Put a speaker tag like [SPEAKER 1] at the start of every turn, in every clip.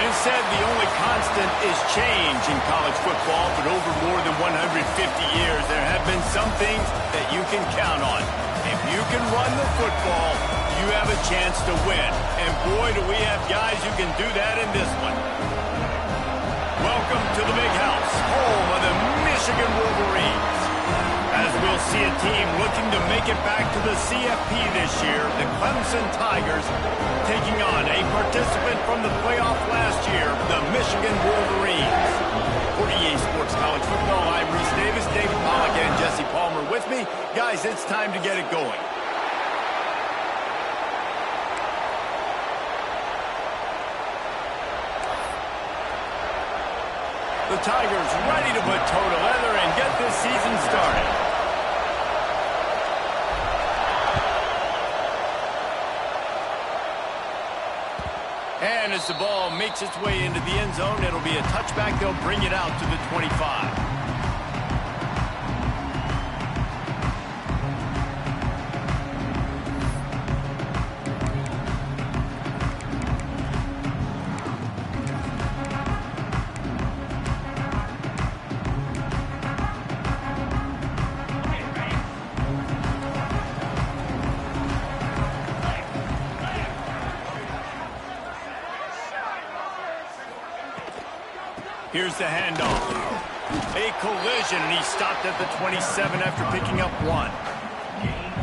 [SPEAKER 1] is said the only constant is change in college football, but over more than 150 years, there have been some things that you can count on. If you can run the football, you have a chance to win. And boy, do we have guys who can do that in this one. Welcome to the Big House, home of the Michigan Wolverines. As we'll see a team looking to make it back to the CFP this year, the Clemson Tigers taking on a participant from the playoff last year, the Michigan Wolverines. For EA Sports College Football, I'm Reese Davis, David Pollack, and Jesse Palmer with me. Guys, it's time to get it going. The Tigers ready to put toe to leather and get this season started. And as the ball makes its way into the end zone, it'll be a touchback. They'll bring it out to the 25. Here's the handoff. A collision, and he stopped at the 27 after picking up one.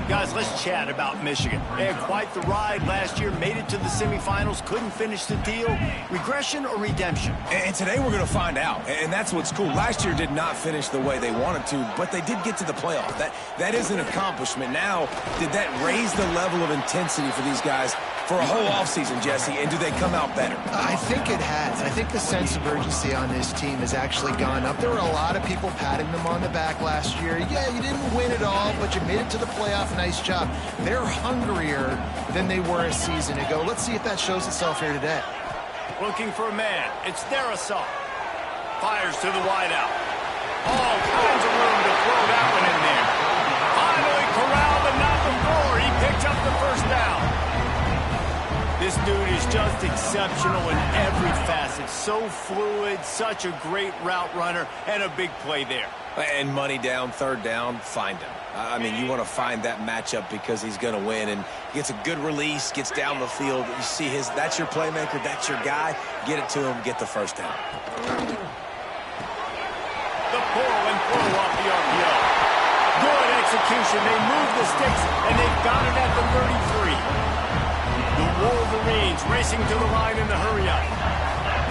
[SPEAKER 1] Guys, let's chat about Michigan. They had quite the ride last year, made it to the semifinals, couldn't finish the deal. Regression or redemption?
[SPEAKER 2] And today we're going to find out, and that's what's cool. Last year did not finish the way they wanted to, but they did get to the playoff. That is an accomplishment. Now, did that raise the level of intensity for these guys for a whole offseason, Jesse, and do they come out better?
[SPEAKER 3] I think it has. I think the sense of urgency on this team has actually gone up. There were a lot of people patting them on the back last year. Yeah, you didn't win it all, but you made it to the playoff. Nice job. They're hungrier than they were a season ago. Let's see if that shows itself here today.
[SPEAKER 1] Looking for a man. It's their assault. Fires to the wideout. All kinds of room to throw that one in there. Finally corralled and not before. He picked up the first down. This dude is just exceptional in every facet. So fluid, such a great route runner, and a big play there.
[SPEAKER 2] And money down, third down, find him. I mean, you want to find that matchup because he's going to win, and gets a good release, gets down the field. You see that's your playmaker, that's your guy. Get it to him, get the first down.
[SPEAKER 1] The pull and pull off the RPO. Good execution. They move the sticks, and they've got it at the 33. The Wolverines racing to the line in the hurry-up.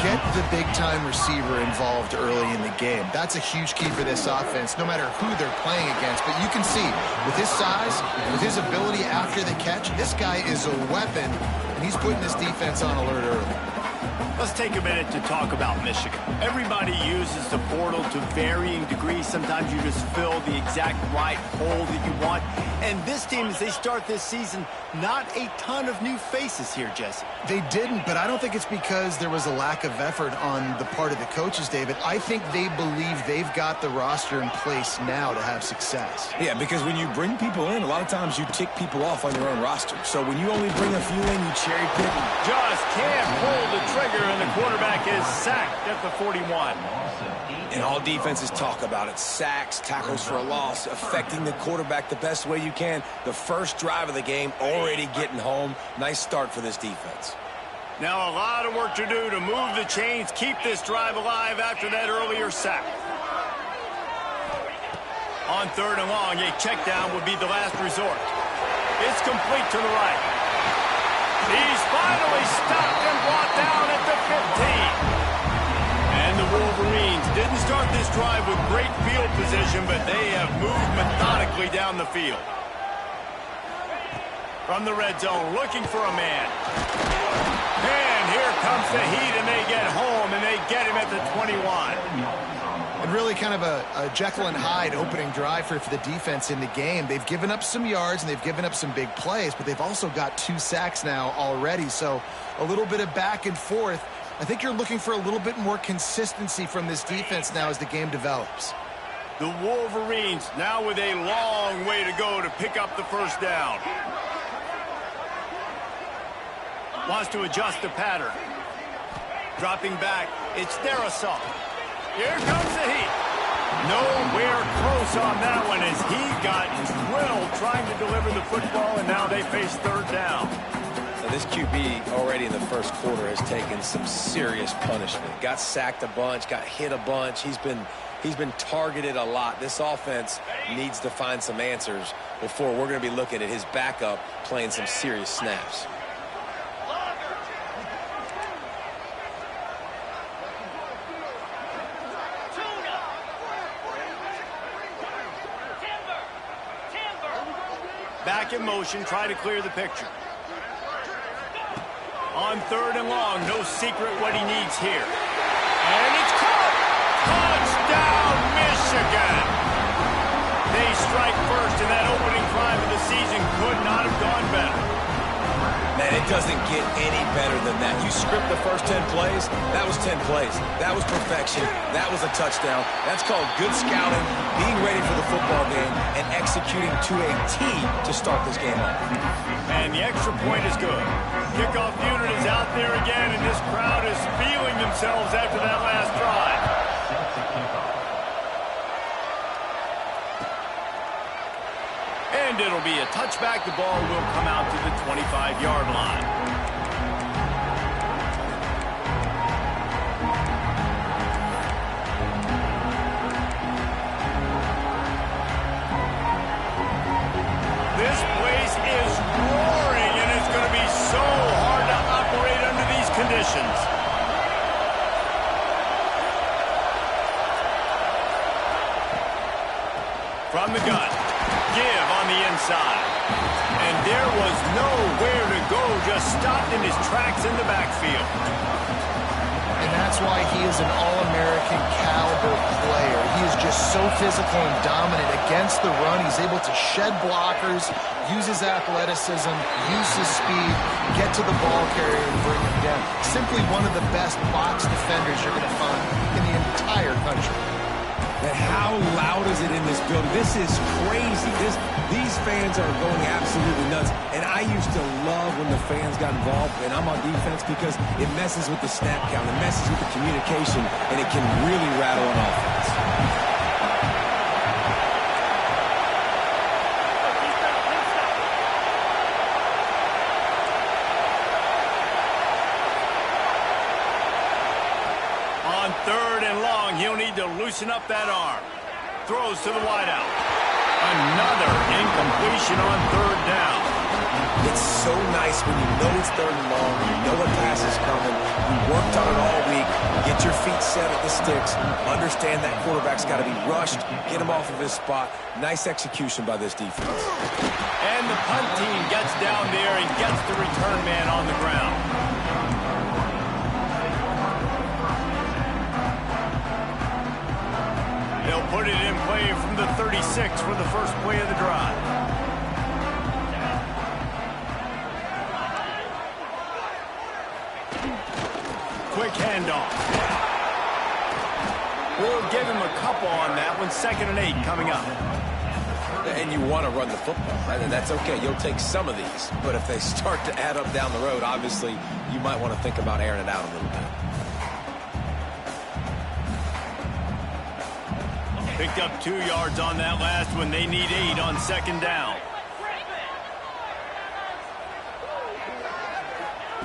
[SPEAKER 3] Get the big-time receiver involved early in the game. That's a huge key for this offense, no matter who they're playing against. But you can see, with his size, with his ability after the catch, this guy is a weapon, and he's putting this defense on alert early.
[SPEAKER 1] Let's take a minute to talk about Michigan. Everybody uses the portal to varying degrees. Sometimes you just fill the exact right hole that you want. And this team, as they start this season, not a ton of new faces here, Jesse.
[SPEAKER 3] They didn't, but I don't think it's because there was a lack of effort on the part of the coaches, David. I think they believe they've got the roster in place now to have success.
[SPEAKER 2] Yeah, because when you bring people in, a lot of times you tick people off on your own roster. So when you only bring a few in, you cherry pick.
[SPEAKER 1] Just can't pull the trigger, and the quarterback is sacked at the 41.
[SPEAKER 2] And all defenses talk about it. Sacks, tackles for a loss, affecting the quarterback the best way you can. The first drive of the game, already getting home. Nice start for this defense.
[SPEAKER 1] Now a lot of work to do to move the chains, keep this drive alive after that earlier sack. On third and long, a check down would be the last resort. It's complete to the right. He's finally stopped and brought down at the 15. And the Wolverines didn't start this drive with great field position, but they have moved methodically down the field. From the red zone, looking for a man. And here comes the heat, and they get home, and they get him at the 21.
[SPEAKER 3] And really kind of a Jekyll and Hyde opening drive for the defense in the game. They've given up some yards, and they've given up some big plays, but they've also got 2 sacks now already. So a little bit of back and forth. I think you're looking for a little bit more consistency from this defense now as the game develops.
[SPEAKER 1] The Wolverines now with a long way to go to pick up the first down. Wants to adjust the pattern. Dropping back, it's Darisaw. Here comes the heat. Nowhere close on that one as he got drilled trying to deliver the football, and now they face third down.
[SPEAKER 2] Now this QB already in the first quarter has taken some serious punishment. Got sacked a bunch, got hit a bunch. He's been targeted a lot. This offense needs to find some answers before we're going to be looking at his backup playing some serious snaps.
[SPEAKER 1] Back in motion, try to clear the picture. On third and long, no secret what he needs here. And it's caught! Touchdown, Michigan! They strike first, and that opening drive of the season could not have gone better.
[SPEAKER 2] Man, it doesn't get any better than that. You script the first 10 plays, that was 10 plays. That was perfection. That was a touchdown. That's called good scouting, being ready for the football game, and executing to a T to start this game off.
[SPEAKER 1] And the extra point is good. Kickoff unit is out there again, and this crowd is feeling themselves after that last drive. And it'll be a touchback. The ball will come out to the 25-yard line. This place is roaring, and it's going to be so hard to operate under these conditions. From the gun. Give on the inside. And there was nowhere to go, just stopped in his tracks in the backfield.
[SPEAKER 3] And that's why he is an All-American caliber player. He is just so physical and dominant against the run. He's able to shed blockers, use his athleticism, use his speed, get to the ball carrier and bring him down. Simply one of the best box defenders you're going to find in the entire country.
[SPEAKER 2] And how loud is it in this building? This is crazy. These fans are going absolutely nuts. And I used to love when the fans got involved, and I'm on defense, because it messes with the snap count, it messes with the communication, and it can really rattle an offense.
[SPEAKER 1] On third and long, he'll need to loosen up that arm. Throws to the wideout. Another incompletion on third down.
[SPEAKER 2] It's so nice when you know it's third and long, you know a pass is coming, you worked on it all week, get your feet set at the sticks, understand that quarterback's got to be rushed, get him off of his spot. Nice execution by this defense.
[SPEAKER 1] And the punt team gets down there and gets the return man on the ground. They'll put it in play from the 36 for the first play of the drive. Quick handoff. We'll give him a couple on that one. 2nd and 8 coming up.
[SPEAKER 2] And you want to run the football, right? And that's okay. You'll take some of these. But if they start to add up down the road, obviously you might want to think about airing it out a little bit.
[SPEAKER 1] Picked up 2 yards on that last one. They need 8 on 2nd down.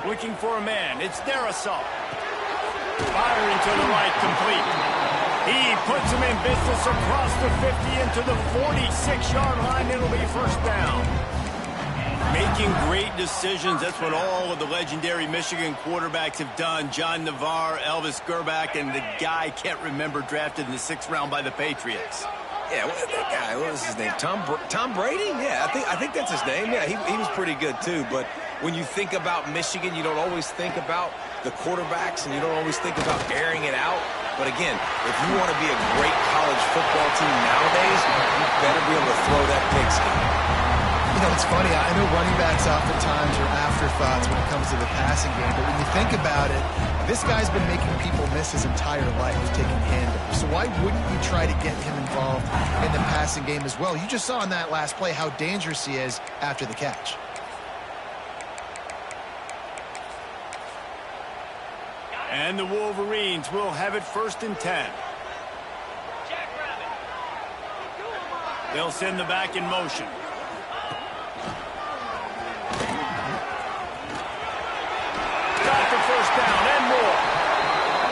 [SPEAKER 1] Looking for a man. It's Darisaw. Firing to the right, complete. He puts him in business across the 50 into the 46-yard line. It'll be first down. Making great decisions. That's what all of the legendary Michigan quarterbacks have done. John Navarre, Elvis Gerbach, and the guy, can't remember, drafted in the 6th round by the Patriots.
[SPEAKER 2] Yeah, that guy, what was his name? Tom Brady? Yeah, I think that's his name. Yeah, he was pretty good too. But when you think about Michigan, you don't always think about the quarterbacks, and you don't always think about airing it out. But again, if you want to be a great college football team nowadays, you better be able to throw that pigskin.
[SPEAKER 3] You know, it's funny. I know running backs oftentimes are afterthoughts when it comes to the passing game. But when you think about it, this guy's been making people miss his entire life with taking handoffs. So why wouldn't you try to get him involved in the passing game as well? You just saw in that last play how dangerous he is after the catch.
[SPEAKER 1] And the Wolverines will have it 1st and 10. They'll send the back in motion. Got the 1st down and more.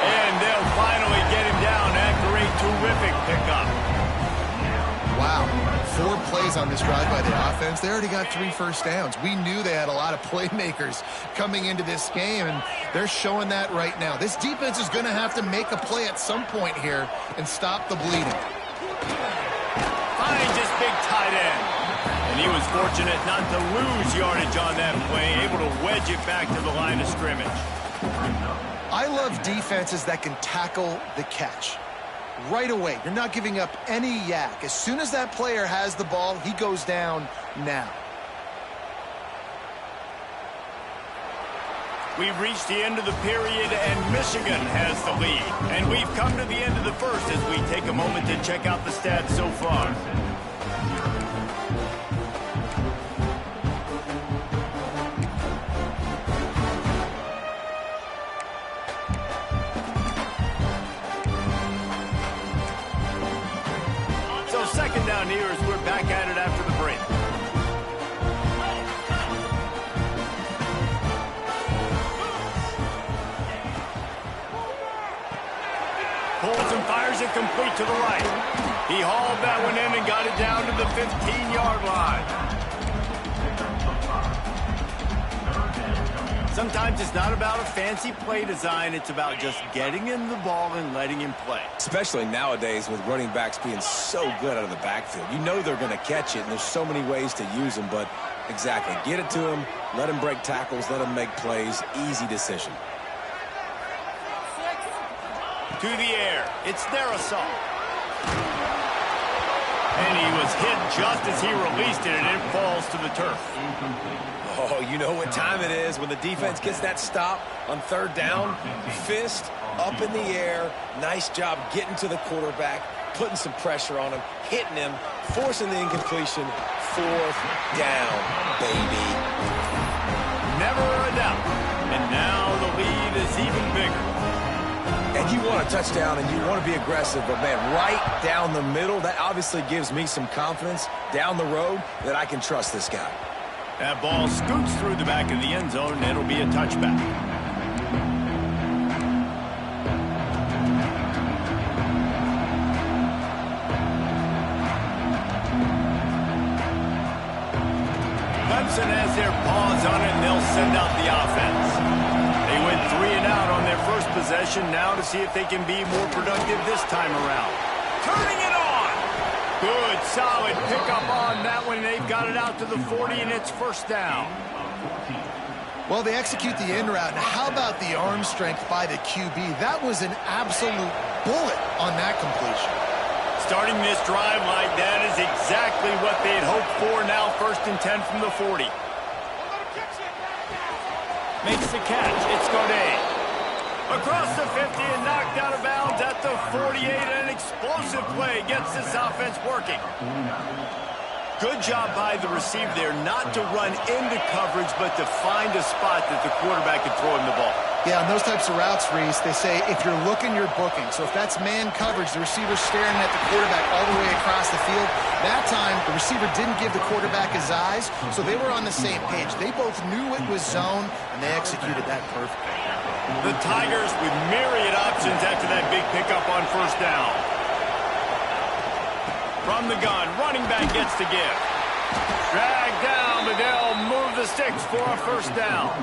[SPEAKER 1] And they'll finally get him down after a terrific pickup.
[SPEAKER 3] Wow. 4 plays on this drive by the offense. They already got 3 first downs. We knew they had a lot of playmakers coming into this game, and they're showing that right now. This defense is going to have to make a play at some point here and stop the bleeding.
[SPEAKER 1] Finds his big tight end. And he was fortunate not to lose yardage on that play, able to wedge it back to the line of scrimmage.
[SPEAKER 3] I love defenses that can tackle the catch. Right away, you're not giving up any yak. As soon as that player has the ball, he goes down now.
[SPEAKER 1] We've reached the end of the period, and Michigan has the lead. And we've come to the end of the first as we take a moment to check out the stats so far. So 2nd down here as we're back at it after the break. Pulls and fires it complete to the right. He hauled that one in and got it down to the 15-yard line. Sometimes it's not about a fancy play design. It's about just getting him the ball and letting him play.
[SPEAKER 2] Especially nowadays with running backs being so good out of the backfield. You know they're going to catch it, and there's so many ways to use them. But exactly, get it to him, let him break tackles, let him make plays. Easy decision.
[SPEAKER 1] To the air. It's their assault. And he was hit just as he released it, and it falls to the turf.
[SPEAKER 2] Oh, you know what time it is when the defense gets that stop on 3rd down. Fist up in the air. Nice job getting to the quarterback, putting some pressure on him, hitting him, forcing the incompletion. 4th down, baby.
[SPEAKER 1] Never a doubt. And now the lead is even bigger.
[SPEAKER 2] And you want a touchdown and you want to be aggressive, but, man, right down the middle, that obviously gives me some confidence down the road that I can trust this guy.
[SPEAKER 1] That ball scoots through the back of the end zone, and it'll be a touchback. Clemson has their paws on it, and they'll send out the offense. They went 3 and out on their first possession, now to see if they can be more productive this time around. Turning it on! Good, solid pickup on that one. They've got it out to the 40, and it's 1st down.
[SPEAKER 3] Well, they execute the in route. Now, how about the arm strength by the QB? That was an absolute bullet on that completion.
[SPEAKER 1] Starting this drive like that is exactly what they had hoped for. Now 1st and 10 from the 40. Makes the catch. It's Godet. Across the 50 and knocked out of bounds at the 48. An explosive play gets this offense working. Good job by the receiver there, not to run into coverage, but to find a spot that the quarterback could throw him the ball.
[SPEAKER 3] Yeah, on those types of routes, Reese, they say if you're looking, you're booking. So if that's man coverage, the receiver's staring at the quarterback all the way across the field. That time, the receiver didn't give the quarterback his eyes, so they were on the same page. They both knew it was zone, and they executed that perfectly.
[SPEAKER 1] The Tigers with myriad options after that big pickup on 1st down. From the gun, running back gets to give. Dragged down, but they'll move the sticks for a 1st down.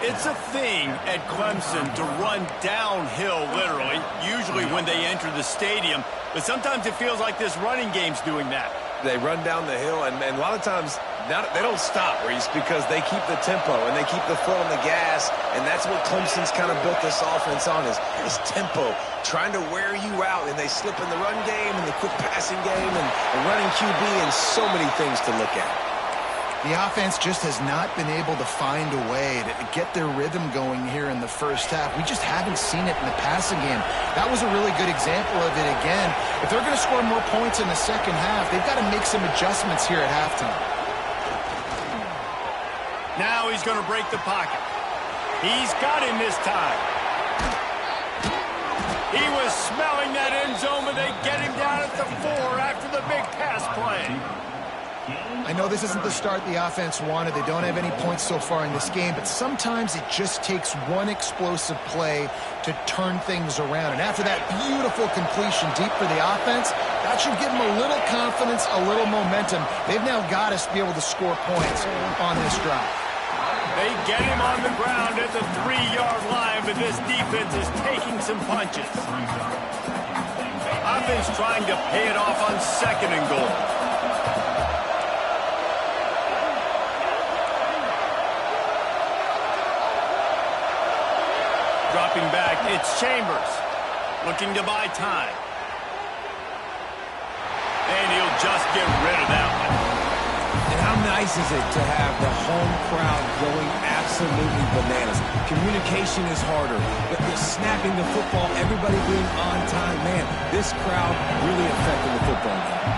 [SPEAKER 1] It's a thing at Clemson to run downhill, literally, usually when they enter the stadium. But sometimes it feels like this running game's doing that.
[SPEAKER 2] They run down the hill, and a lot of times they don't stop, Reese, because they keep the tempo and they keep the foot on the gas, and that's what Clemson's kind of built this offense on is tempo, trying to wear you out, and they slip in the run game and the quick passing game and the running QB and so many things to look at.
[SPEAKER 3] The offense just has not been able to find a way to get their rhythm going here in the 1st half. We just haven't seen it in the passing game. That was a really good example of it again. If they're going to score more points in the 2nd half, they've got to make some adjustments here at halftime.
[SPEAKER 1] Now he's going to break the pocket. He's got him this time. that end zone, but they get him down at the 4 after the big pass play.
[SPEAKER 3] I know this isn't the start the offense wanted. They don't have any points so far in this game, but sometimes it just takes one explosive play to turn things around. And after that beautiful completion deep for the offense, that should give them a little confidence, a little momentum. They've now got us to be able to score points on this drive.
[SPEAKER 1] They get him on the ground at the 3-yard line, but this defense is taking some punches. Offense trying to pay it off on 2nd and goal. Dropping back, it's Chambers. Looking to buy time. And he'll just get rid of that one.
[SPEAKER 2] And how nice is it to have the home crowd going absolutely bananas? Communication is harder. The snapping the football, everybody being on time. Man, this crowd really affecting the football game.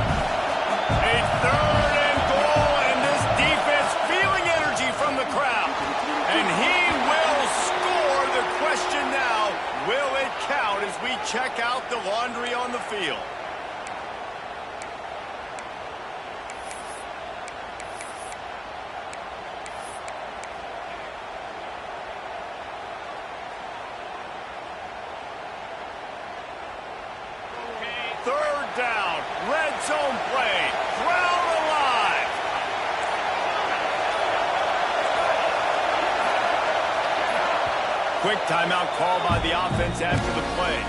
[SPEAKER 1] A 3rd and goal, and this defense feeling energy from the crowd. And he will score. The question now, will it count as we check out the laundry on the field? Third down, red zone play, crowd alive. Quick timeout call by the offense after the play.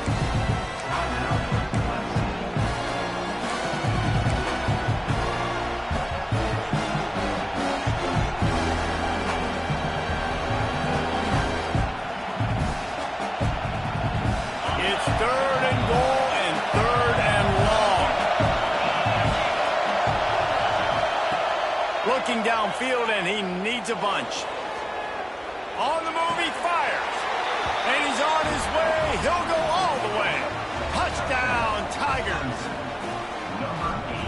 [SPEAKER 1] It's 3rd and goal and 3rd and long. Looking downfield, and he needs a bunch. On the move, he fires. And he's on his way. He'll go all the way. Touchdown, Tigers.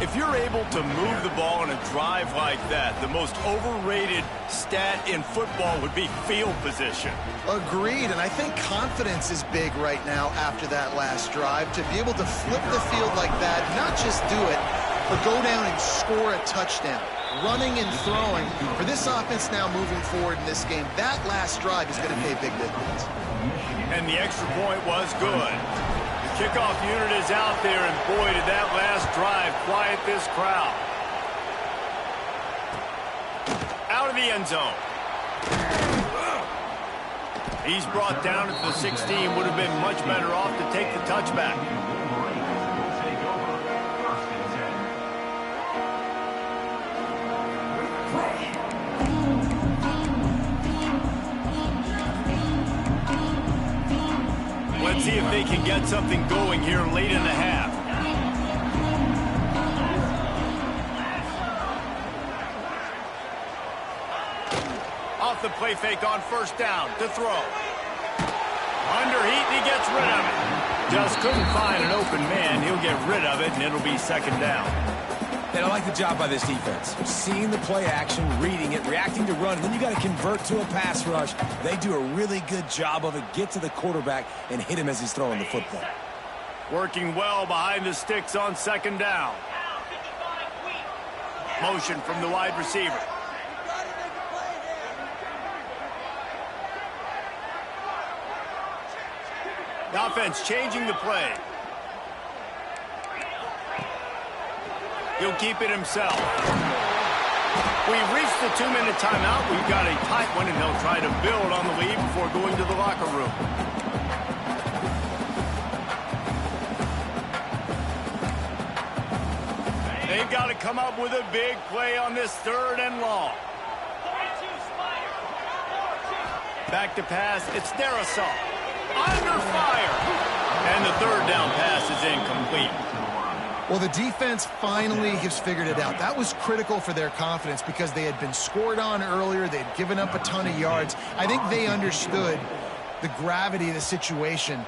[SPEAKER 1] If you're able to move the ball in a drive like that, the most overrated stat in football would be field position.
[SPEAKER 3] Agreed, and I think confidence is big right now after that last drive. To be able to flip the field like that, not just do it, but go down and score a touchdown. Running and throwing. For this offense now moving forward in this game, that last drive is going to pay big dividends.
[SPEAKER 1] And the extra point was good. The kickoff unit is out there, and boy, did that last drive quiet this crowd. Out of the end zone. He's brought down at the 16. Would have been much better off to take the touchback. Let's see if they can get something going here late in the half. Off the play fake on 1st down to throw. Under heat, and he gets rid of it. Just couldn't find an open man. He'll get rid of it, and it'll be 2nd down.
[SPEAKER 2] And I like the job by this defense. Seeing the play action, reading it, reacting to run, and then you got to convert to a pass rush. They do a really good job of it. Get to the quarterback and hit him as he's throwing the football.
[SPEAKER 1] Working well behind the sticks on 2nd down. Motion from the wide receiver. The offense changing the play. He'll keep it himself. We've reached the 2-minute timeout. We've got a tight one, and they'll try to build on the lead before going to the locker room. They've got to come up with a big play on this 3rd and long. Back to pass. It's Darisaw. Under fire. And the 3rd down pass is incomplete.
[SPEAKER 3] Well, the defense finally has figured it out. That was critical for their confidence because they had been scored on earlier. They had given up a ton of yards. I think they understood the gravity of the situation.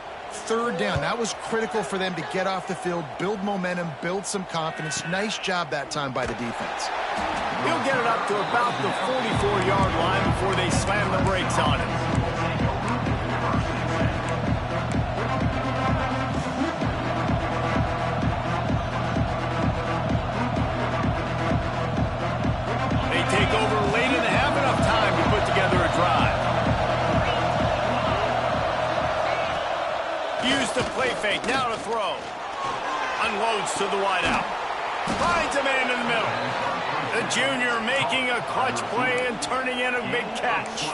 [SPEAKER 3] 3rd down, that was critical for them to get off the field, build momentum, build some confidence. Nice job that time by the defense.
[SPEAKER 1] He'll get it up to about the 44-yard line before they slam the brakes on it. Use the play fake, now to throw. Unloads to the wideout. Finds a man in the middle. The junior making a clutch play and turning in a big catch.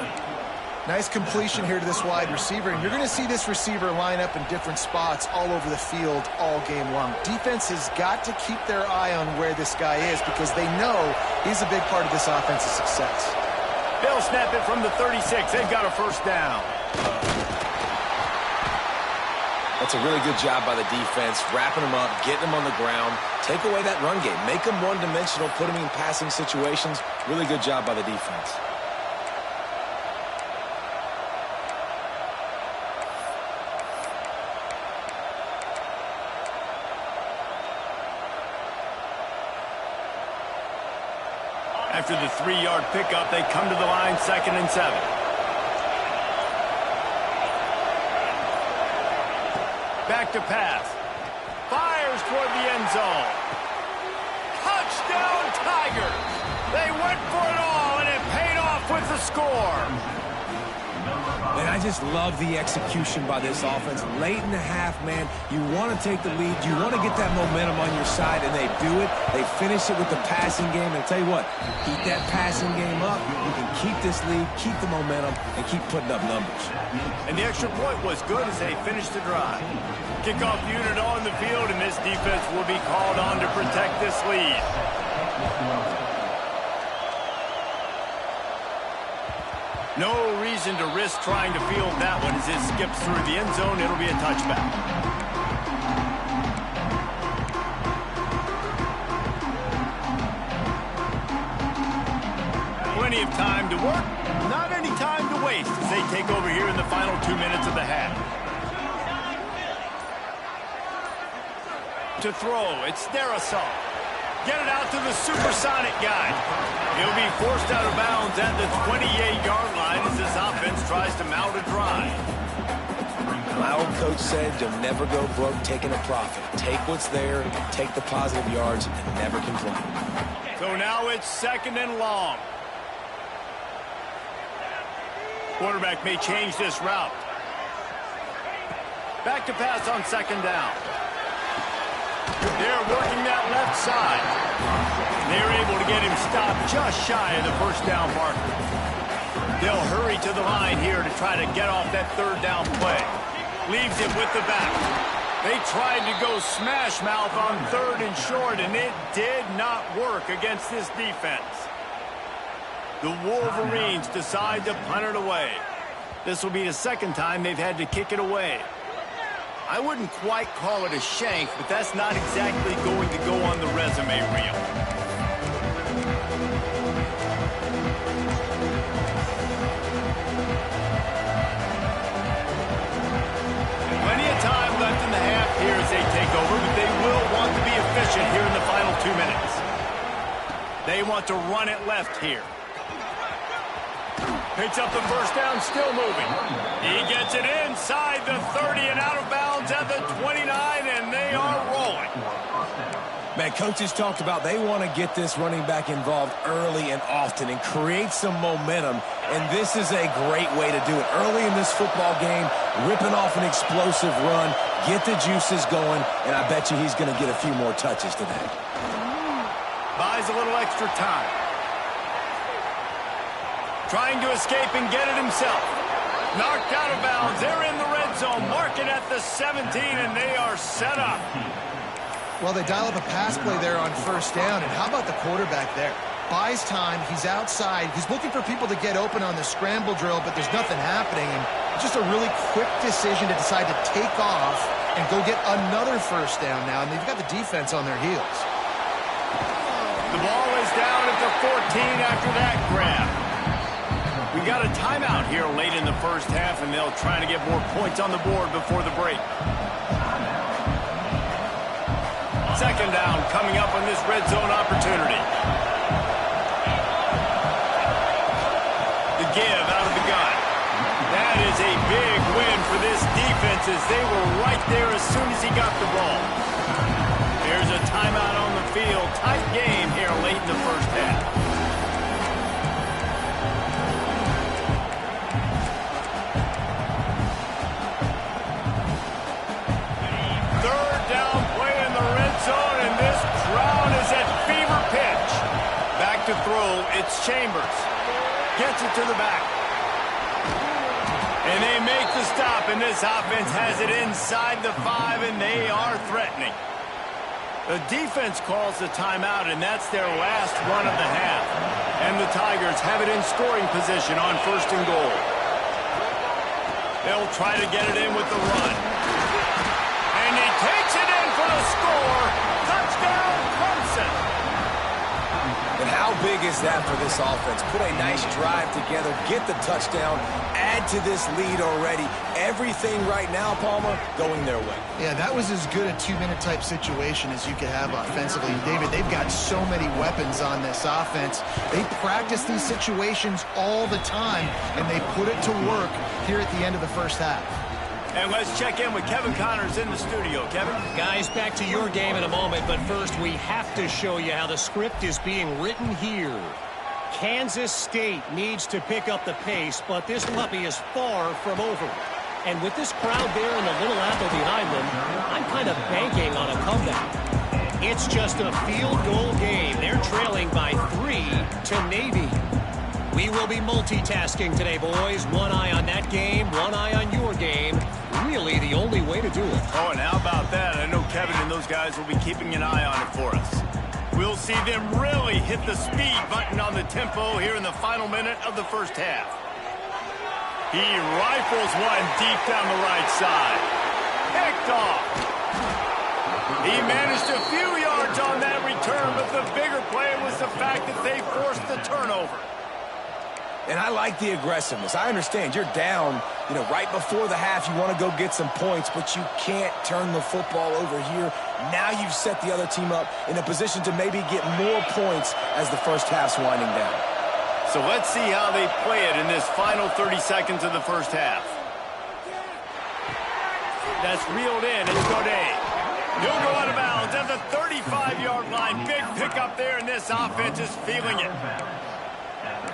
[SPEAKER 3] Nice completion here to this wide receiver, and you're going to see this receiver line up in different spots all over the field all game long. Defense has got to keep their eye on where this guy is because they know he's a big part of this offense's success.
[SPEAKER 1] They'll snap it from the 36. They've got a first down.
[SPEAKER 2] That's a really good job by the defense, wrapping them up, getting them on the ground. Take away that run game. Make them one-dimensional, put them in passing situations. Really good job by the defense.
[SPEAKER 1] After the 3-yard pickup, they come to the line, 2nd and 7. Back to pass. Fires toward the end zone. Touchdown, Tigers! They went for it all, and it paid off with the score.
[SPEAKER 2] And I just love the execution by this offense. Late in the half, man, you want to take the lead. You want to get that momentum on your side, and they do it. They finish it with the passing game. And I tell you what, keep that passing game up. You can keep this lead, keep the momentum, and keep putting up numbers.
[SPEAKER 1] And the extra point was good as they finished the drive. Kickoff unit on the field, and this defense will be called on to protect this lead. No reason to risk trying to field that one as it skips through the end zone. It'll be a touchback. Plenty of time to work, not any time to waste as they take over here in the final 2 minutes of the half. To throw, it's Darisaw. Get it out to the supersonic guy. He'll be forced out of bounds at the 28-yard line as this offense tries to mount a drive.
[SPEAKER 2] My old coach said you'll never go broke taking a profit. Take what's there, take the positive yards, and never complain.
[SPEAKER 1] So now it's 2nd and long. Quarterback may change this route. Back to pass on 2nd down. They're working that left side. They're able to get him stopped just shy of the first down marker. They'll hurry to the line here to try to get off that 3rd down play. Leaves it with the back. They tried to go smash mouth on 3rd and short, and it did not work against this defense. The Wolverines decide to punt it away. This will be the 2nd time they've had to kick it away. I wouldn't quite call it a shank, but that's not exactly going to go on the resume reel. Plenty of time left in the half here as they take over, but they will want to be efficient here in the final 2 minutes. They want to run it left here. Picks up the first down, still moving. He gets it inside the 30 and out of bounds at the 29, and they are rolling.
[SPEAKER 2] Man, coaches talked about they want to get this running back involved early and often and create some momentum, and this is a great way to do it. Early in this football game, ripping off an explosive run, get the juices going, and I bet you he's going to get a few more touches today.
[SPEAKER 1] Buys a little extra time. Trying to escape and get it himself. Knocked out of bounds. They're in the red zone. Mark it at the 17, and they are set up.
[SPEAKER 3] Well, they dial up a pass play there on 1st down, and how about the quarterback there? Buys time. He's outside. He's looking for people to get open on the scramble drill, but there's nothing happening. And just a really quick decision to decide to take off and go get another 1st down now, and they've got the defense on their heels.
[SPEAKER 1] The ball is down at the 14 after that grab. We got a timeout here late in the first half, and they'll try to get more points on the board before the break. 2nd down coming up on this red zone opportunity. The give out of the gun. That is a big win for this defense as they were right there as soon as he got the ball. There's a timeout on the field. Tight game here late in the first half. Chambers. Gets it to the back. And they make the stop, and this offense has it inside the 5, and they are threatening. The defense calls the timeout, and that's their last run of the half. And the Tigers have it in scoring position on 1st and goal. They'll try to get it in with the run. And he takes it in for the score. Touchdown, Clemson.
[SPEAKER 2] And how big is that for this offense? Put a nice drive together, get the touchdown, add to this lead already. Everything right now, Palmer, going their way.
[SPEAKER 3] Yeah, that was as good a 2-minute type situation as you could have offensively. And David, they've got so many weapons on this offense. They practice these situations all the time, and they put it to work here at the end of the first half.
[SPEAKER 1] And let's check in with Kevin Connors in the studio. Kevin?
[SPEAKER 4] Guys, back to your game in a moment, but first we have to show you how the script is being written here. Kansas State needs to pick up the pace, but this puppy is far from over. And with this crowd there in the little apple behind them, I'm kind of banking on a comeback. It's just a field goal game. They're trailing by 3 to Navy. We will be multitasking today, boys. One eye on that game, one eye on your game. Really the only way to do it.
[SPEAKER 1] Oh, and how about that? I know Kevin and those guys will be keeping an eye on it for us. We'll see them really hit the speed button on the tempo here in the final minute of the first half. He rifles one deep down the right side. Picked off. He managed a few yards on that return, but the bigger play was the fact that they forced the turnover.
[SPEAKER 2] And I like the aggressiveness. I understand you're down, right before the half. You want to go get some points, but you can't turn the football over here. Now you've set the other team up in a position to maybe get more points as the first half's winding down.
[SPEAKER 1] So let's see how they play it in this final 30 seconds of the first half. That's reeled in. It's Godet. He'll go out of bounds at the 35-yard line. Big pickup there, and this offense is feeling it.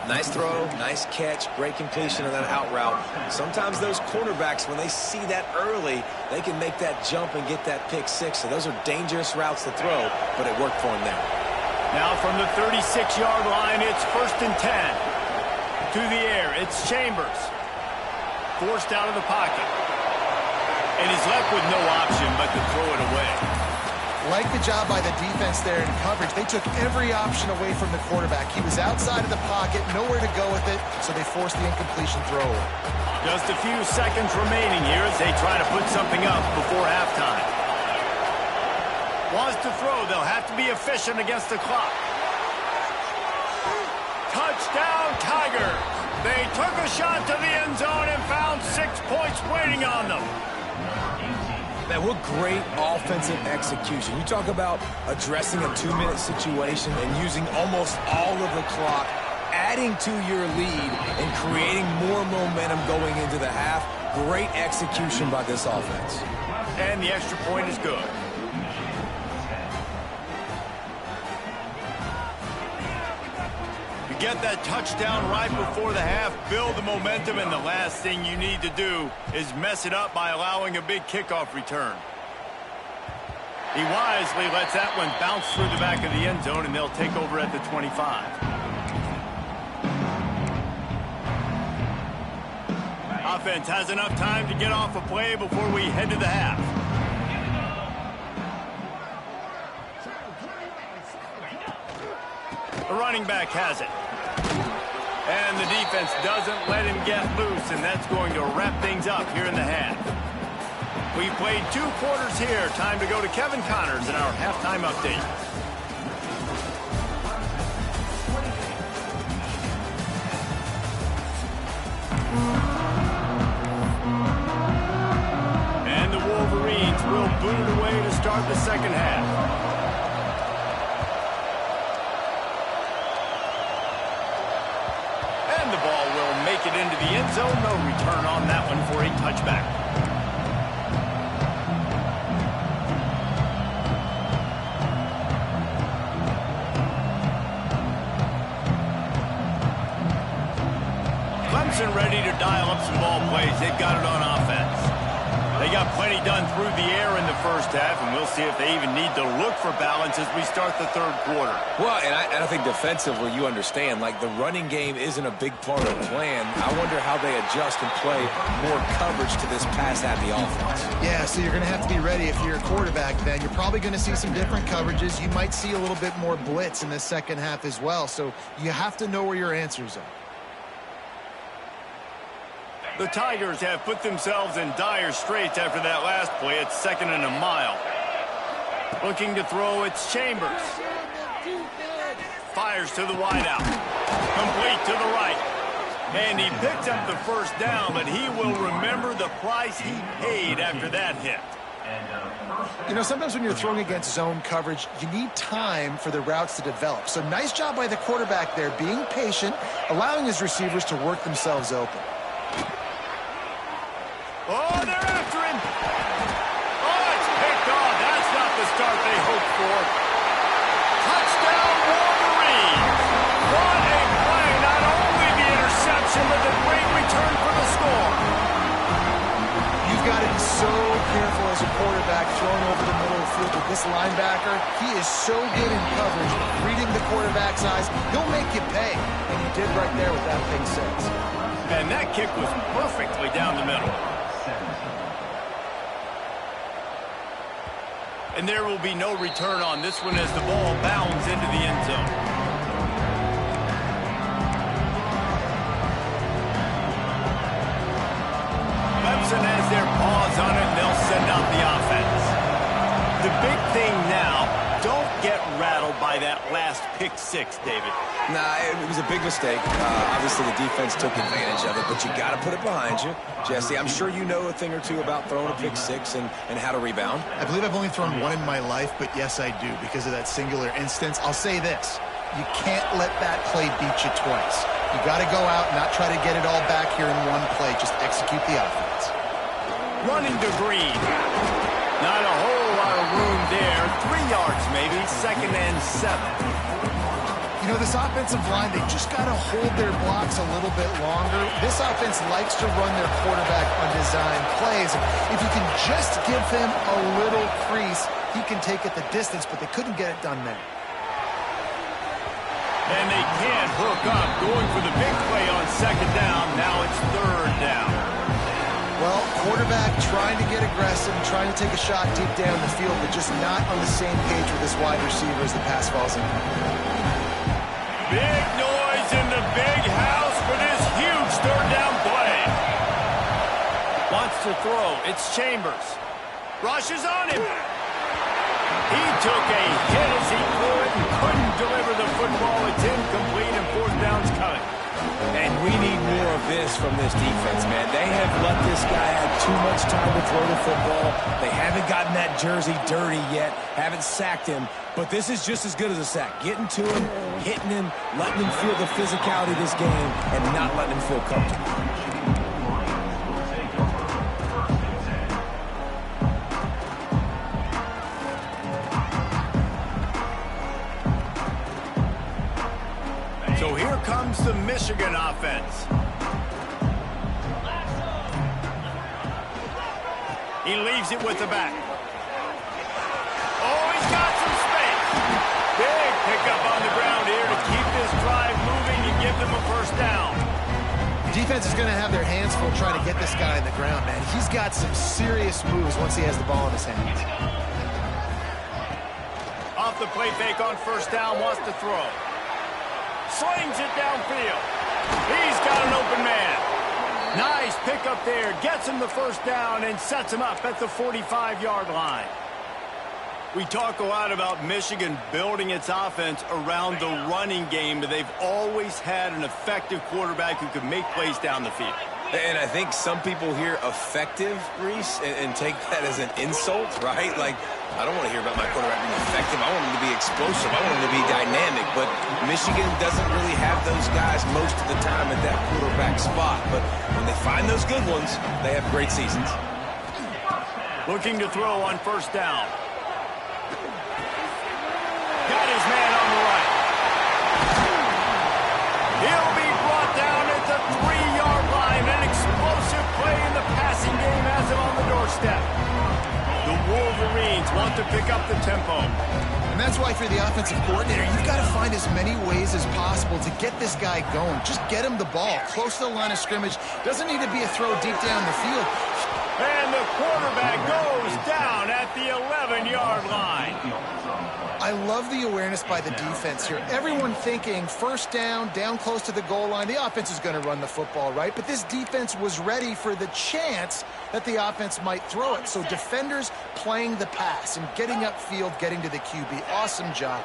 [SPEAKER 2] Nice throw, nice catch, great completion of that out route. Sometimes those cornerbacks, when they see that early, they can make that jump and get that pick 6. So those are dangerous routes to throw, but it worked for him there.
[SPEAKER 1] Now from the 36-yard line, it's 1st and 10. To the air, it's Chambers. Forced out of the pocket. And he's left with no option but to throw it away.
[SPEAKER 3] Like the job by the defense there in coverage. They took every option away from the quarterback. He was outside of the pocket, nowhere to go with it, so they forced the incompletion throw.
[SPEAKER 1] Just a few seconds remaining here as they try to put something up before halftime. Wants to throw. They'll have to be efficient against the clock. Touchdown, Tigers. They took a shot to the end zone and found 6 points waiting on them.
[SPEAKER 2] Man, what great offensive execution. You talk about addressing a 2-minute situation and using almost all of the clock, adding to your lead and creating more momentum going into the half. Great execution by this offense.
[SPEAKER 1] And the extra point is good. You get that touchdown right before the half, build the momentum, and the last thing you need to do is mess it up by allowing a big kickoff return. He wisely lets that one bounce through the back of the end zone, and they'll take over at the 25. Offense has enough time to get off a play before we head to the half. The running back has it. And the defense doesn't let him get loose, and that's going to wrap things up here in the half. We've played 2 quarters here. Time to go to Kevin Connors in our halftime update. And the Wolverines will boot it away to start the second half. And the ball will make it into the end zone. No return on that one for a touchback. Clemson ready to dial up some ball plays. They've got it on offense. They got plenty done through the air in the first half, and we'll see if they even need to look for balance as we start the third quarter.
[SPEAKER 2] Well, and I think defensively, you understand, like the running game isn't a big part of the plan. I wonder how they adjust and play more coverage to this pass-happy offense.
[SPEAKER 3] Yeah, so you're going to have to be ready if you're a quarterback then. You're probably going to see some different coverages. You might see a little bit more blitz in the second half as well, so you have to know where your answers are.
[SPEAKER 1] The Tigers have put themselves in dire straits after that last play. It's 2nd and a mile. Looking to throw, it's Chambers. Fires to the wideout. Complete to the right. And he picks up the first down, but he will remember the price he paid after that hit.
[SPEAKER 3] You know, sometimes when you're throwing against zone coverage, you need time for the routes to develop. So nice job by the quarterback there, being patient, allowing his receivers to work themselves open.
[SPEAKER 1] Oh, they're after him. Oh, it's picked off. That's not the start they hoped for. Touchdown, Wolverines. What a play. Not only the interception, but the great return for the score.
[SPEAKER 3] You've got to be so careful as a quarterback throwing over the middle of the field with this linebacker. He is so good in coverage, reading the quarterback's eyes. He'll make you pay, and he did right there with that pick six.
[SPEAKER 1] And that kick was perfectly down the middle. And there will be no return on this one as the ball bounds into the end zone. Clemson has their paws on it, and they'll send out the offense. The big thing now, don't get rattled by that last pick six, David.
[SPEAKER 2] Nah, it was a big mistake. Obviously, the defense took advantage of it, but you got to put it behind you. Jesse, I'm sure you know a thing or two about throwing a pick six and how to rebound.
[SPEAKER 3] I believe I've only thrown one in my life, but yes, I do because of that singular instance. I'll say this. You can't let that play beat you twice. You got to go out and not try to get it all back here in one play. Just execute the offense.
[SPEAKER 1] Running to Green. Not a whole lot of room there. 3 yards maybe, 2nd and 7.
[SPEAKER 3] You know, this offensive line, they just got to hold their blocks a little bit longer. This offense likes to run their quarterback on design plays. If you can just give him a little crease, he can take it the distance, but they couldn't get it done there.
[SPEAKER 1] And they can't hook up. Going for the big play on 2nd down. Now it's 3rd down.
[SPEAKER 3] Well, quarterback trying to get aggressive, trying to take a shot deep down the field, but just not on the same page with his wide receiver as the pass falls in.
[SPEAKER 1] Big noise in the big house for this huge 3rd down play. Wants to throw. It's Chambers. Rushes on him. He took a hit as he could and couldn't deliver the football. It's incomplete and 4th down's coming.
[SPEAKER 2] And we need more of this from this defense, man. They have let this guy have too much time to throw the football. They haven't gotten that jersey dirty yet, haven't sacked him. But this is just as good as a sack. Getting to him, hitting him, letting him feel the physicality of this game, and not letting him feel comfortable.
[SPEAKER 1] So here comes the Michigan offense. He leaves it with the back. Oh, he's got some space. Big pickup on the ground here to keep this drive moving and give them a 1st down.
[SPEAKER 3] Defense is going to have their hands full trying to get this guy in the ground, man. He's got some serious moves once he has the ball in his hands.
[SPEAKER 1] Off the play fake on 1st down, wants to throw. Slings it downfield. He's got an open man. Nice pickup there. Gets him the 1st down and sets him up at the 45-yard line. We talk a lot about Michigan building its offense around the running game, but they've always had an effective quarterback who could make plays down the field.
[SPEAKER 2] And I think some people hear effective, Reese, and take that as an insult, right? Like, I don't want to hear about my quarterback being effective. I want him to be explosive. I want him to be dynamic. But Michigan doesn't really have those guys most of the time at that quarterback spot. But when they find those good ones, they have great seasons.
[SPEAKER 1] Looking to throw on 1st down. Got his man on the right. He'll be brought down at the 3-yard line. An explosive play in the passing game has him on the doorstep. step. The Wolverines want to pick up the tempo.
[SPEAKER 3] And that's why, for the offensive coordinator, you've got to find as many ways as possible to get this guy going. Just get him the ball close to the line of scrimmage. Doesn't need to be a throw deep down the field.
[SPEAKER 1] And the quarterback goes down at the 11-yard line.
[SPEAKER 3] I love the awareness by the defense here. Everyone thinking first down close to the goal line. The offense is going to run the football, right? But this defense was ready for the chance that the offense might throw it. So defenders playing the pass and getting upfield, getting to the QB. Awesome job.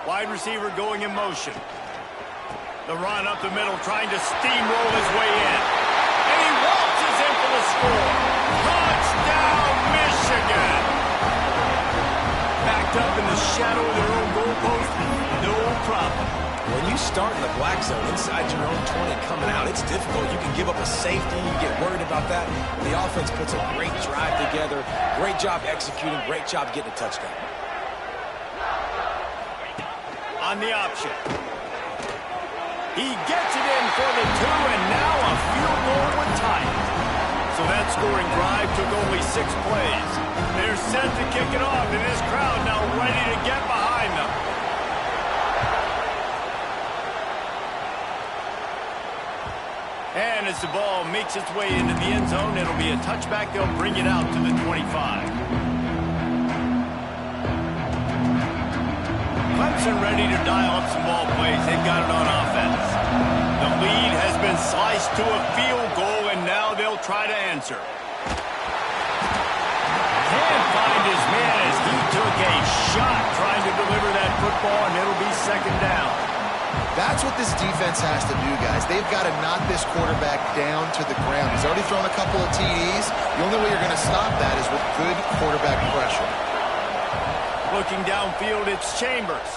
[SPEAKER 1] Wide receiver going in motion. The run up the middle, trying to steamroll his way in. And he waltzes in for the score. Touchdown, Michigan! Backed up in the shadow of their own goalpost, no problem.
[SPEAKER 2] When you start in the black zone inside your own 20 coming out, it's difficult. You can give up a safety. You get worried about that. The offense puts a great drive together. Great job executing. Great job getting a touchdown.
[SPEAKER 1] On the option. He gets it in for the 2, and now a field goal with time. So that scoring drive took only 6 plays. They're set to kick it off, and this crowd now ready to get behind them. And as the ball makes its way into the end zone, it'll be a touchback. They'll bring it out to the 25. Clemson ready to dial up some ball plays. They've got it on offense. The lead has been sliced to a field goal, and now they'll try to answer. Can't find his man as he took a shot trying to deliver that football, and it'll be second down.
[SPEAKER 3] That's what this defense has to do, guys. They've got to knock this quarterback down to the ground. He's already thrown a couple of TDs. The only way you're going to stop that is with good quarterback pressure.
[SPEAKER 1] Looking downfield, it's Chambers.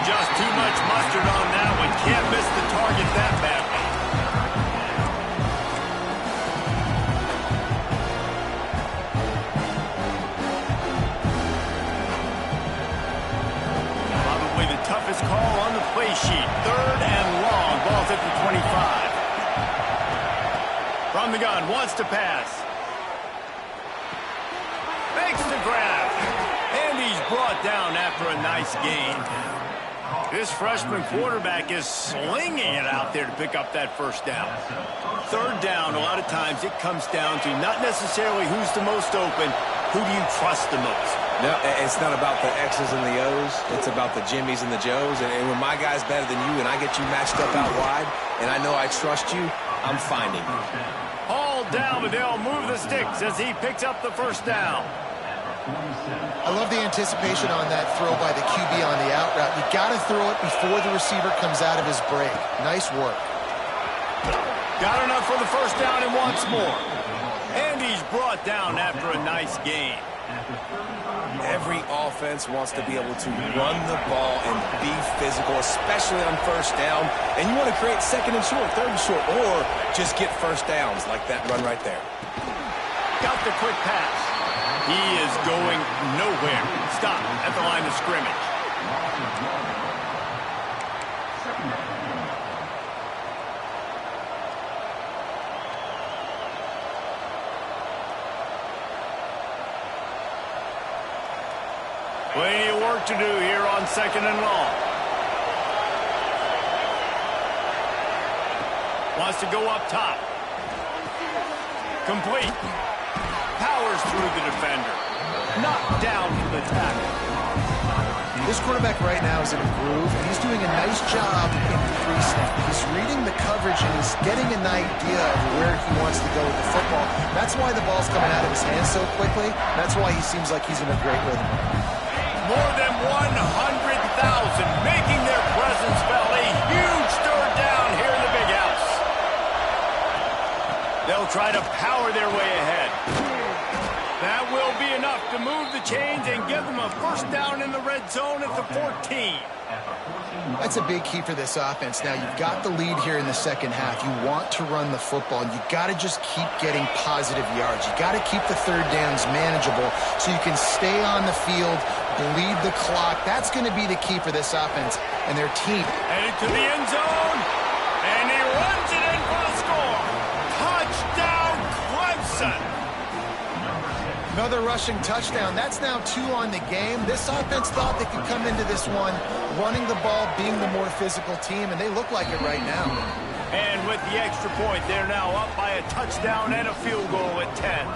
[SPEAKER 1] Just too much mustard on that one. Can't miss the target that badly. Probably the toughest call on the play sheet. 3rd and long. Ball's at the 25. From the gun, wants to pass. Makes the grab. And he's brought down after a nice gain. This freshman quarterback is slinging it out there to pick up that first down. 3rd down, a lot of times it comes down to not necessarily who's the most open, who do you trust the most?
[SPEAKER 2] No, it's not about the X's and the O's. It's about the Jimmies and the Joes. And when my guy's better than you and I get you matched up out wide, and I know I trust you, I'm finding you.
[SPEAKER 1] All down, but they'll move the sticks as he picks up the first down.
[SPEAKER 3] I love the anticipation on that throw by the QB on the out route. You got to throw it before the receiver comes out of his break. Nice work.
[SPEAKER 1] Got enough for the first down and wants more. And he's brought down after a nice gain.
[SPEAKER 2] Every offense wants to be able to run the ball and be physical, especially on first down. And you want to create 2nd and short, 3rd and short, or just get first downs like that run right there.
[SPEAKER 1] Got the quick pass. He is going nowhere. Stop at the line of scrimmage. Plenty of work to do here on 2nd and long. Wants to go up top. Complete. Powers through the defender. Knocked down for the tackle.
[SPEAKER 3] This quarterback right now is in a groove, and he's doing a nice job in pre-snap. He's reading the coverage, and he's getting an idea of where he wants to go with the football. That's why the ball's coming out of his hands so quickly. That's why he seems like he's in a great rhythm.
[SPEAKER 1] More than 100,000 making their presence felt. A huge 3rd down here in the big house. They'll try to power their way ahead. That will be enough to move the chains and give them a first down in the red zone at the 14.
[SPEAKER 3] That's a big key for this offense. Now, you've got the lead here in the second half. You want to run the football, and you got to just keep getting positive yards. You got to keep the 3rd downs manageable so you can stay on the field, bleed the clock. That's going to be the key for this offense and their team.
[SPEAKER 1] Headed to the end zone, and he runs it in for the score.
[SPEAKER 3] Another rushing touchdown. That's now 2 on the game. This offense thought they could come into this one running the ball, being the more physical team, and they look like it right now.
[SPEAKER 1] And with the extra point, they're now up by a touchdown and a field goal at 10.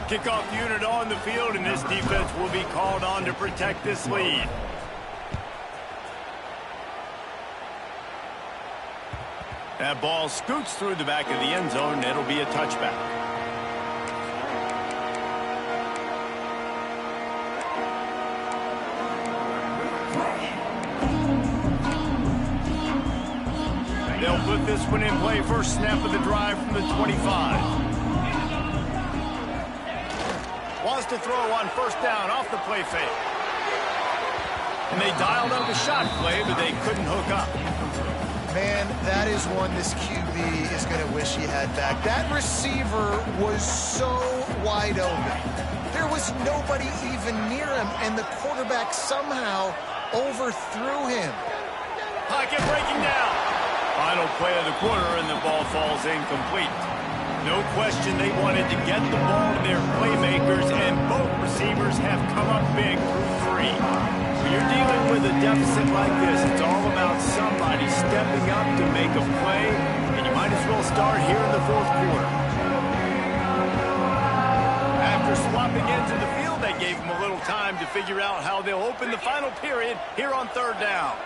[SPEAKER 1] Kickoff unit on the field, and this defense will be called on to protect this lead. That ball scoots through the back of the end zone, and it'll be a touchback. They'll put this one in play. First snap of the drive from the 25. Wants to throw on first down off the play fake. And they dialed up a shot play, but they couldn't hook up.
[SPEAKER 3] Man, that is one this QB is going to wish he had back. That receiver was so wide open. There was nobody even near him, and the quarterback somehow overthrew him.
[SPEAKER 1] Pocket breaking down. Final play of the quarter, and the ball falls incomplete. No question they wanted to get the ball to their playmakers, and both receivers have come up big through 3. When you're dealing with a deficit like this, it's all about somebody stepping up to make a play, and you might as well start here in the fourth quarter. After swapping into the field, that gave them a little time to figure out how they'll open the final period here on third down.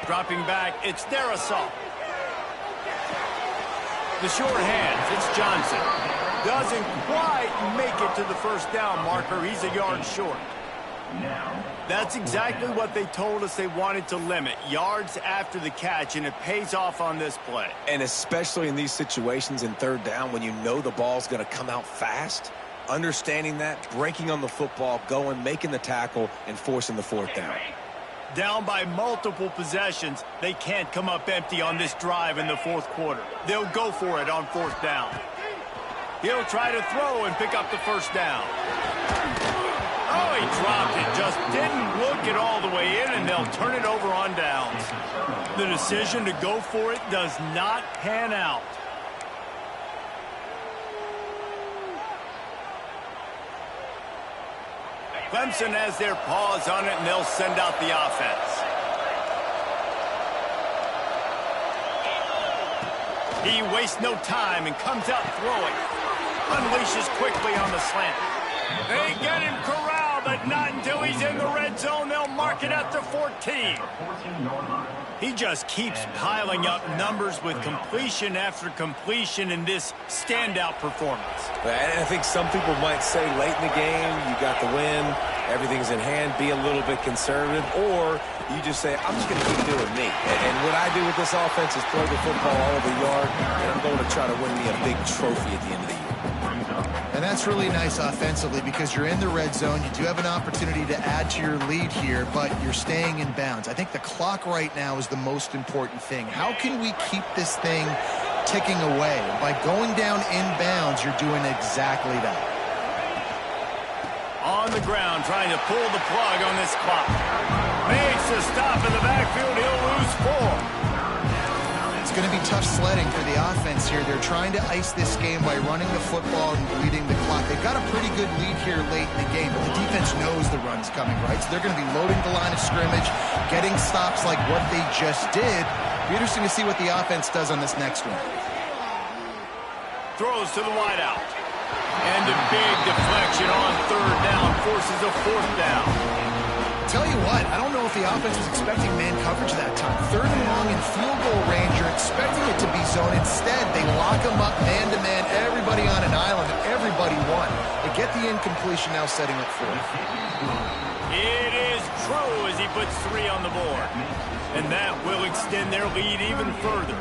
[SPEAKER 1] Dropping back, it's their assault. The short hands, it's Johnson. Doesn't quite make it to the first down marker. He's a yard short. That's exactly what they told us they wanted to limit. Yards after the catch, and it pays off on this play.
[SPEAKER 2] And especially in these situations in third down when you know the ball's going to come out fast, understanding that, breaking on the football, going, making the tackle, and forcing the fourth down.
[SPEAKER 1] Down by multiple possessions, they can't come up empty on this drive in the fourth quarter. They'll go for it on fourth down. He'll try to throw and pick up the first down. Oh, he dropped it. Just didn't look it all the way in, and they'll turn it over on downs. The decision to go for it does not pan out. Clemson has their paws on it, and they'll send out the offense. He wastes no time and comes out throwing. Unleashes quickly on the slant. They get him corralled, but not until he's in the red zone. They'll mark it at the 14. He just keeps piling up numbers with completion after completion in this standout performance.
[SPEAKER 2] And I think some people might say late in the game, you got the win, everything's in hand, be a little bit conservative, or you just say, I'm just going to keep doing me. And what I do with this offense is throw the football all over the yard, and I'm going to try to win me a big trophy at the end of the year.
[SPEAKER 3] And that's really nice offensively because you're in the red zone. You do have an opportunity to add to your lead here, but you're staying in bounds. I think the clock right now is the most important thing. How can we keep this thing ticking away? By going down in bounds, you're doing exactly that.
[SPEAKER 1] On the ground, trying to pull the plug on this clock. Makes a stop in the backfield. He'll lose 4.
[SPEAKER 3] It's going to be tough sledding for the offense here. They're trying to ice this game by running the football and bleeding the clock. They've got a pretty good lead here late in the game, but the defense knows the run's coming, right? So they're going to be loading the line of scrimmage, getting stops like what they just did. Be interesting to see what the offense does on this next one.
[SPEAKER 1] Throws to the wideout. And a big deflection on third down forces a fourth down.
[SPEAKER 3] Tell you what, I don't know if the offense was expecting man coverage that time. Third and long in field goal range, you're expecting it to be zone. Instead, they lock them up man-to-man, everybody on an island, and everybody won. They get the incompletion now setting up fourth.
[SPEAKER 1] It is true as he puts 3 on the board. And that will extend their lead even further.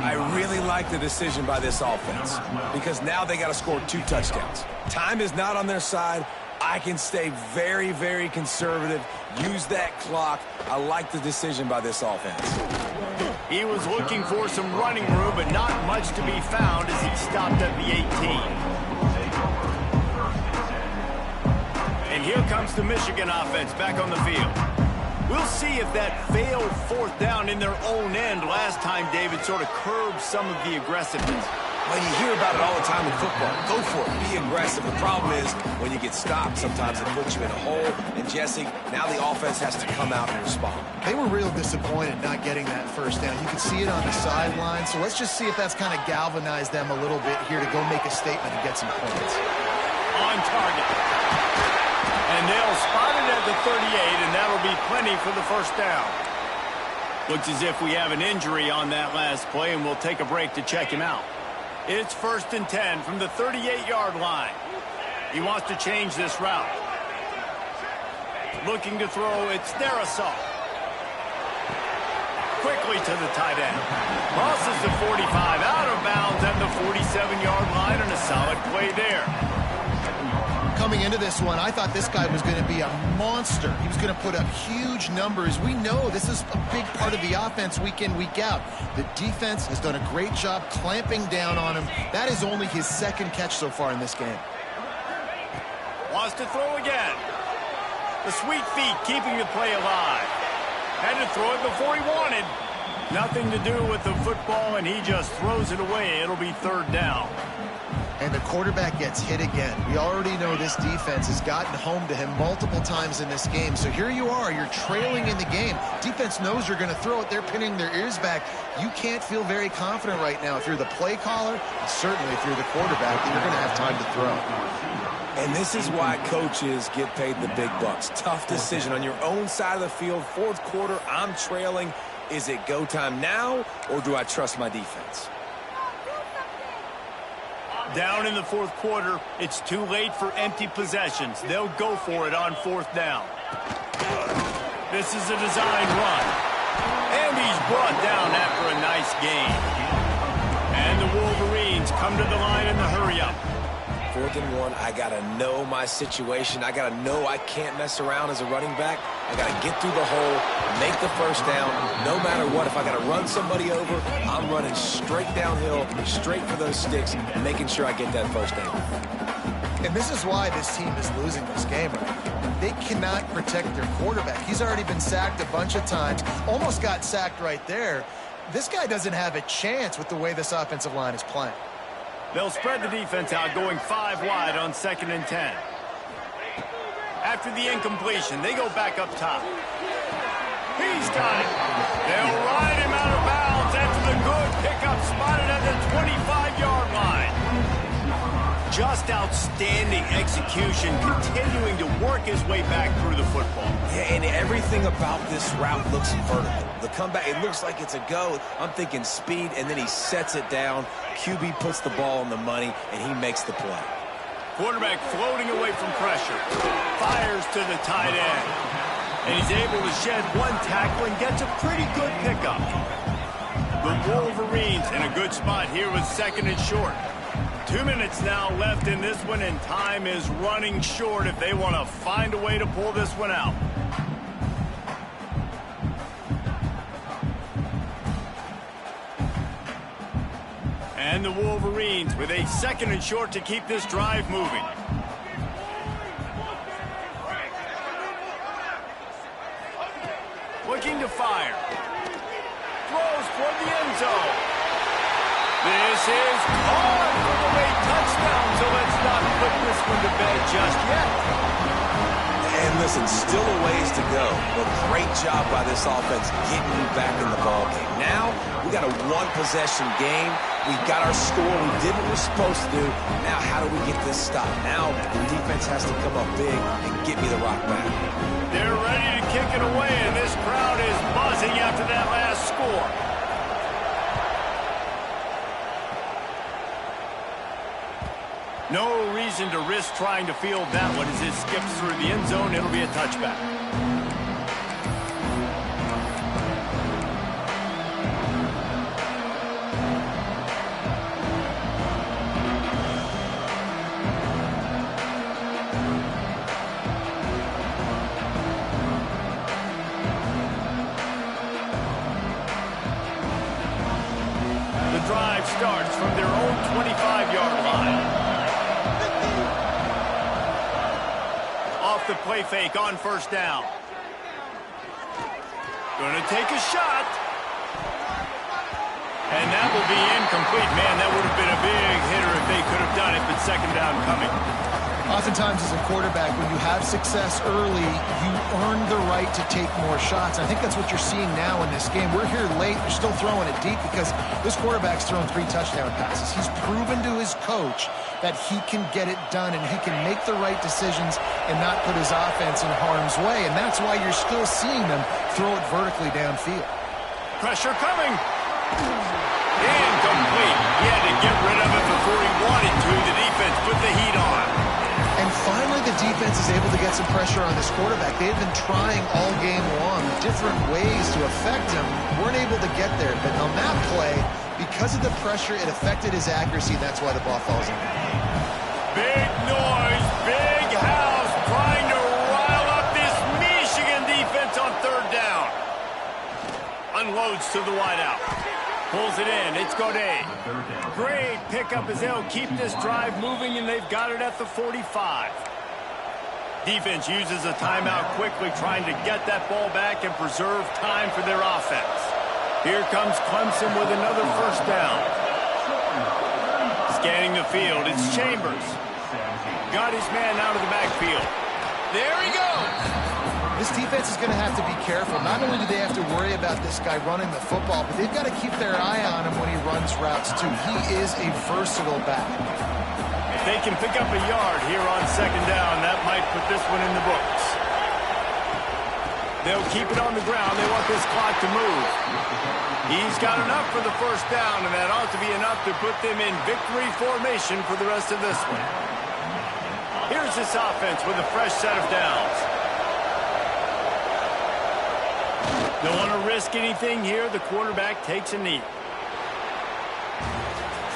[SPEAKER 2] I really like the decision by this offense because now they got to score 2 touchdowns. Time is not on their side. I can stay very, very conservative, use that clock. I like the decision by this offense.
[SPEAKER 1] He was looking for some running room, but not much to be found as he stopped at the 18. And here comes the Michigan offense back on the field. We'll see if that failed fourth down in their own end last time, David, sort of curbed some of the aggressiveness.
[SPEAKER 2] Well, you hear about it all the time in football. Go for it. Be aggressive. The problem is when you get stopped, sometimes it puts you in a hole. And, Jesse, now the offense has to come out and respond.
[SPEAKER 3] They were real disappointed not getting that first down. You could see it on the sideline. So let's just see if that's kind of galvanized them a little bit here to go make a statement and get some points.
[SPEAKER 1] On target. And they'll spot it at the 38, and that'll be plenty for the first down. Looks as if we have an injury on that last play, and we'll take a break to check him out. It's 1st and 10 from the 38-yard line. He wants to change this route. Looking to throw, it's Darisaw. Quickly to the tight end. Crosses the 45, out of bounds at the 47-yard line, and a solid play there.
[SPEAKER 3] Coming into this one, I thought this guy was going to be a monster. He was going to put up huge numbers. We know this is a big part of the offense week in, week out. The defense has done a great job clamping down on him. That is only his second catch so far in this game.
[SPEAKER 1] Wants to throw again. The sweet feet keeping the play alive. Had to throw it before he wanted. Nothing to do with the football, and he just throws it away. It'll be 3rd down.
[SPEAKER 3] And the quarterback gets hit again. We already know this defense has gotten home to him multiple times in this game. So here you are, you're trailing in the game. Defense knows you're going to throw it. They're pinning their ears back. You can't feel very confident right now if you're the play caller, and certainly if you're the quarterback, that you're going to have time to throw.
[SPEAKER 2] And this is why coaches get paid the big bucks. Tough decision on your own side of the field. 4th quarter, I'm trailing. Is it go time now, or do I trust my defense?
[SPEAKER 1] Down in the 4th quarter, it's too late for empty possessions. They'll go for it on 4th down. This is a design run. And he's brought down after a nice gain. And the Wolverines come to the line in the hurry-up.
[SPEAKER 2] 4th and 1, I got to know my situation. I got to know I can't mess around as a running back. I got to get through the hole, make the first down. No matter what, if I got to run somebody over, I'm running straight downhill, straight for those sticks, and making sure I get that first down.
[SPEAKER 3] And this is why this team is losing this game. They cannot protect their quarterback. He's already been sacked a bunch of times, almost got sacked right there. This guy doesn't have a chance with the way this offensive line is playing.
[SPEAKER 1] They'll spread the defense out, going 5 wide on 2nd and 10. After the incompletion, they go back up top. He's got it. They'll ride him out of bounds after the good pickup spotted at the 25-yard line. Just outstanding execution, continuing to work his way back through the football.
[SPEAKER 2] Yeah, and everything about this route looks vertical. The comeback, it looks like it's a go. I'm thinking speed, and then he sets it down. QB puts the ball on the money, and he makes the play.
[SPEAKER 1] Quarterback floating away from pressure. Fires to the tight end. And he's able to shed one tackle and gets a pretty good pickup. The Wolverines in a good spot here with 2nd and short. 2 minutes now left in this one, and time is running short if they want to find a way to pull this one out. And the Wolverines with a 2nd and short to keep this drive moving. Looking to fire. Throws toward the end zone. This is caught for the late touchdown, so let's not put this one to bed just yet.
[SPEAKER 2] And listen, still a ways to go, but great job by this offense getting you back in the ballgame. Now, we got a 1-possession game. We got our score. We did what we're supposed to do. Now, how do we get this stopped? Now, the defense has to come up big and get me the rock back.
[SPEAKER 1] They're ready to kick it away, and this crowd is buzzing after that last score. No reason to risk trying to field that one as it skips through the end zone. It'll be a touchback. The drive starts from their own 25-yard line. Off the play fake on 1st down. Gonna take a shot. And that will be incomplete. Man, that would have been a big hitter if they could have done it, but second down coming.
[SPEAKER 3] Oftentimes as a quarterback, when you have success early, you earn the right to take more shots. And I think that's what you're seeing now in this game. We're here late. They're still throwing it deep because this quarterback's thrown 3 touchdown passes. He's proven to his coach that he can get it done and he can make the right decisions and not put his offense in harm's way. And that's why you're still seeing them throw it vertically downfield.
[SPEAKER 1] Pressure coming. Incomplete. He had to get rid of it before he wanted to. The defense put the heat on.
[SPEAKER 3] And finally, the defense is able to get some pressure on this quarterback. They have been trying all game long different ways to affect him. Weren't able to get there. But on that play, because of the pressure, it affected his accuracy. That's why the ball falls in.
[SPEAKER 1] Big noise, big house, trying to rile up this Michigan defense on third down. Unloads to the wideout. Pulls it in. It's Godet. Great pickup as they'll keep this drive moving, and they've got it at the 45. Defense uses a timeout quickly, trying to get that ball back and preserve time for their offense. Here comes Clemson with another first down. Scanning the field, it's Chambers. Got his man out of the backfield. There he goes.
[SPEAKER 3] This defense is going to have to be careful. Not only do they have to worry about this guy running the football, but they've got to keep their eye on him when he runs routes, too. He is a versatile back.
[SPEAKER 1] If they can pick up a yard here on second down, that might put this one in the books. They'll keep it on the ground. They want this clock to move. He's got enough for the first down, and that ought to be enough to put them in victory formation for the rest of this one. Here's this offense with a fresh set of downs. Don't want to risk anything here. The quarterback takes a knee.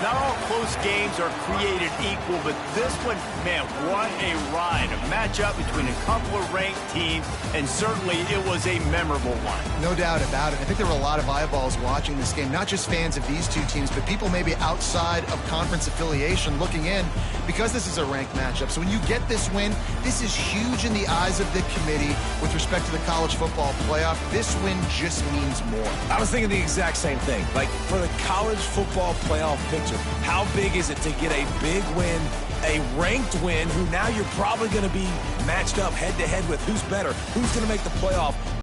[SPEAKER 1] Not all close games are created equal, but this one, man, what a ride. A matchup between a couple of ranked teams, and certainly it was a memorable one.
[SPEAKER 3] No doubt about it. I think there were a lot of eyeballs watching this game, not just fans of these two teams, but people maybe outside of conference affiliation looking in because this is a ranked matchup. So when you get this win, this is huge in the eyes of the committee with respect to the college football playoff. This win just means more.
[SPEAKER 2] I was thinking the exact same thing. Like, for the college football playoff picture, how big is it to get a big win, a ranked win, who now you're probably going to be matched up head-to-head with who's better, who's going to make the playoff.